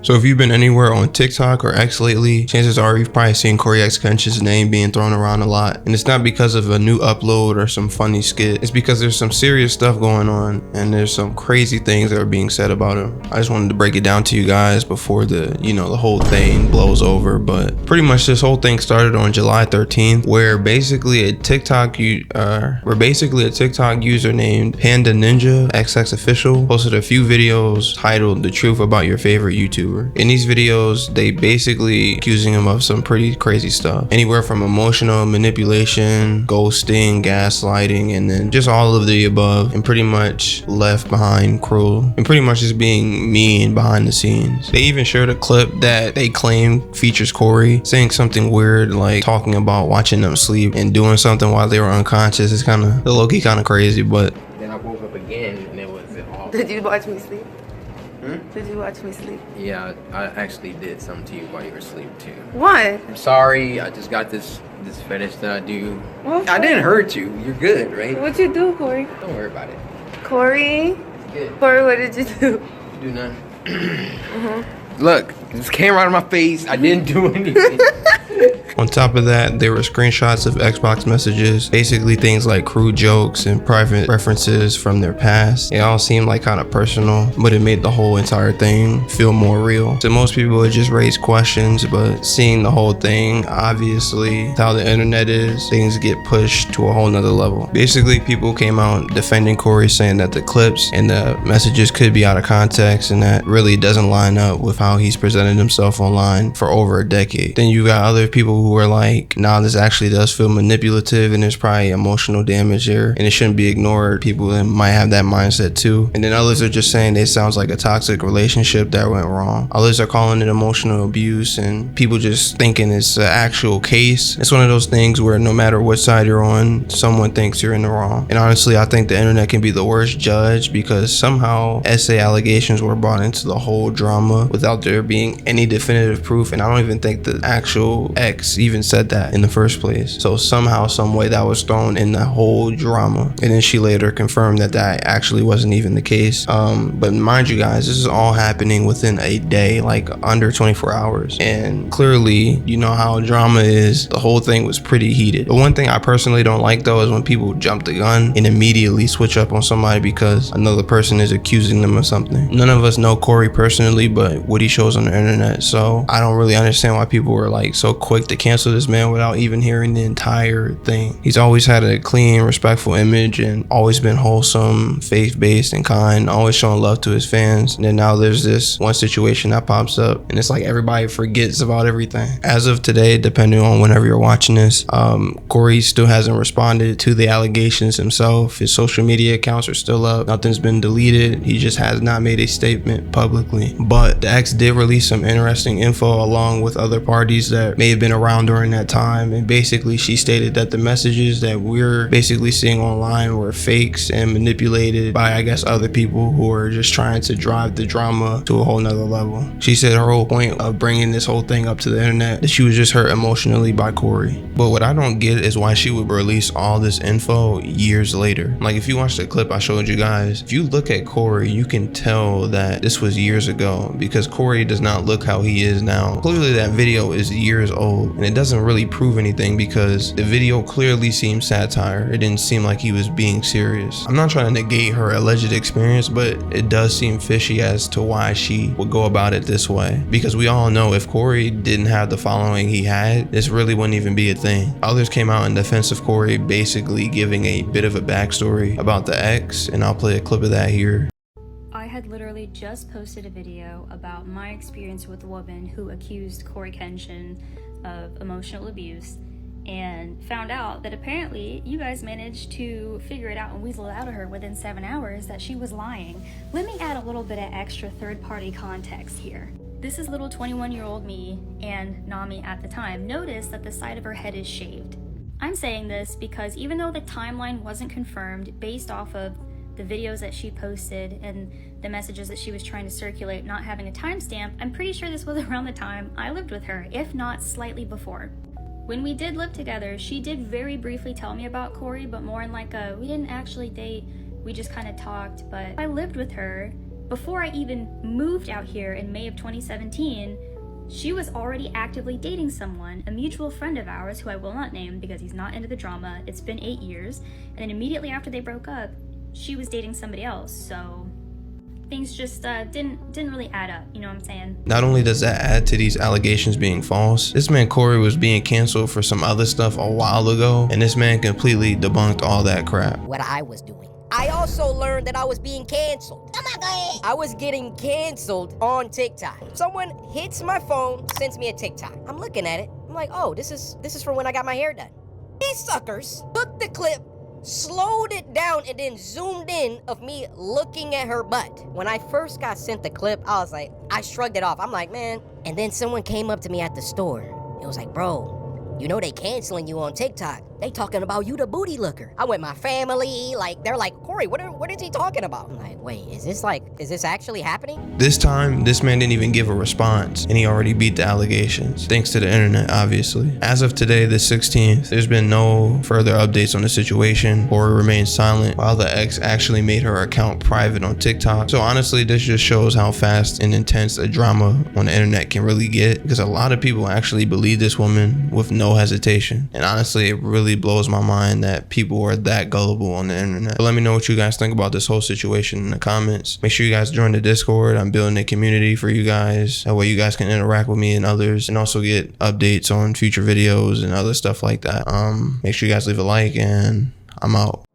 So if you've been anywhere on TikTok or X lately, chances are you've probably seen CoryxKenshin's name being thrown around a lot. And it's not because of a new upload or some funny skit. It's because there's some serious stuff going on and there's some crazy things that are being said about him. I just wanted to break it down to you guys before the whole thing blows over. But pretty much this whole thing started on July 13th, where basically a TikTok user named Panda Ninja XX Official posted a few videos titled "The Truth About Your Favorite YouTuber." In these videos, they basically accusing him of some pretty crazy stuff, anywhere from emotional manipulation, ghosting, gaslighting, and then just all of the above, and pretty much left behind cruel and pretty much just being mean behind the scenes. They even shared a clip that they claim features Cory saying something weird, like talking about watching them sleep and doing something while they were unconscious. It's kind of low-key kind of crazy, but then I woke up again and it was all. Did you watch me sleep? Did you watch me sleep? Yeah, I actually did something to you while you were asleep too. What? I'm sorry, I just got this fetish that I do. What? I didn't hurt you. You're good, right? What'd you do, Cory? Don't worry about it. Cory? It's good. Cory, what did you do? You do nothing. Look, this came right on my face. I didn't do anything. on top of that, there were screenshots of Xbox messages, basically things like crude jokes and private references from their past. It all seemed like kind of personal, but it made the whole entire thing feel more real. To most people, it just raised questions, but seeing the whole thing, obviously, how the internet is, things get pushed to a whole nother level. Basically, people came out defending Cory, saying that the clips and the messages could be out of context, and that really doesn't line up with how he's presented himself online for over a decade. Then you got other people who are like, nah, this actually does feel manipulative and there's probably emotional damage there and it shouldn't be ignored. People that might have that mindset too. And then others are just saying it sounds like a toxic relationship that went wrong. Others are calling it emotional abuse, and people just thinking it's an actual case. It's one of those things where no matter what side you're on, someone thinks you're in the wrong. And honestly, I think the internet can be the worst judge, because somehow essay allegations were brought into the whole drama without there being any definitive proof, and I don't even think the actual ex even said that in the first place. So somehow, some way, that was thrown in the whole drama, and then she later confirmed that that actually wasn't even the case. But mind you guys, this is all happening within a day, like under 24 hours, and clearly, you know how drama is, the whole thing was pretty heated. The one thing I personally don't like though is when people jump the gun and immediately switch up on somebody because another person is accusing them of something. None of us know Cory personally, but what he shows on the internet, so I don't really understand why people were like so quick to cancel this man without even hearing the entire thing. He's always had a clean, respectful image and always been wholesome, faith-based and kind, always showing love to his fans. And then now there's this one situation that pops up and it's like everybody forgets about everything. As of today, depending on whenever you're watching this, Cory still hasn't responded to the allegations himself. His social media accounts are still up. Nothing's been deleted. He just has not made a statement publicly. But the ex did release some interesting info along with other parties that may have been around during that time, and basically she stated that the messages that we're basically seeing online were fakes and manipulated by, I guess, other people who are just trying to drive the drama to a whole nother level. She said her whole point of bringing this whole thing up to the internet, that she was just hurt emotionally by Cory. But what I don't get is why she would release all this info years later. Like, if you watch the clip I showed you guys, if you look at Cory, you can tell that this was years ago, because Cory does not look how he is now. Clearly that video is years old, and it doesn't really prove anything because the video clearly seems satire. It didn't seem like he was being serious. I'm not trying to negate her alleged experience, but it does seem fishy as to why she would go about it this way, because we all know if Cory didn't have the following he had, this really wouldn't even be a thing. Others came out in defense of Cory, basically giving a bit of a backstory about the ex, and I'll play a clip of that here. I had literally just posted a video about my experience with a woman who accused CoryxKenshin of emotional abuse, and found out that apparently you guys managed to figure it out and weasel it out of her within 7 hours that she was lying. Let me add a little bit of extra third-party context here. This is little 21-year-old me and Nami at the time noticed that the side of her head is shaved. I'm saying this because even though the timeline wasn't confirmed based off of the videos that she posted and the messages that she was trying to circulate not having a timestamp, I'm pretty sure this was around the time I lived with her, if not slightly before. When we did live together, she did very briefly tell me about Cory, but more in like we didn't actually date, we just kind of talked. But I lived with her before I even moved out here in May of 2017, she was already actively dating someone, a mutual friend of ours who I will not name because he's not into the drama. It's been 8 years, and then immediately after they broke up, she was dating somebody else, so things just didn't really add up, you know what I'm saying? Not only does that add to these allegations being false, this man Cory was being canceled for some other stuff a while ago, and this man completely debunked all that crap. What I was doing. I also learned that I was being canceled. Come on, go ahead. I was getting canceled on TikTok. Someone hits my phone, sends me a TikTok. I'm looking at it. I'm like, oh, this is from when I got my hair done. These suckers took the clip, slowed it down, and then zoomed in of me looking at her butt. When I first got sent the clip, I was like, I shrugged it off. I'm like, man. And then someone came up to me at the store. It was like, bro, you know they canceling you on TikTok. They talking about you the booty looker. I went my family, like, they're like, Cory, what is he talking about? I'm like, wait, is this actually happening? This time, this man didn't even give a response, and he already beat the allegations, thanks to the internet, obviously. As of today, the 16th, there's been no further updates on the situation. Cory remains silent, while the ex actually made her account private on TikTok. So honestly, this just shows how fast and intense a drama on the internet can really get, because a lot of people actually believe this woman with no hesitation. And honestly, it really blows my mind that people are that gullible on the internet. But let me know what you guys think about this whole situation in the comments. Make sure you guys join the Discord. I'm building a community for you guys. That way you guys can interact with me and others, and also get updates on future videos and other stuff like that. Make sure you guys leave a like, and I'm out.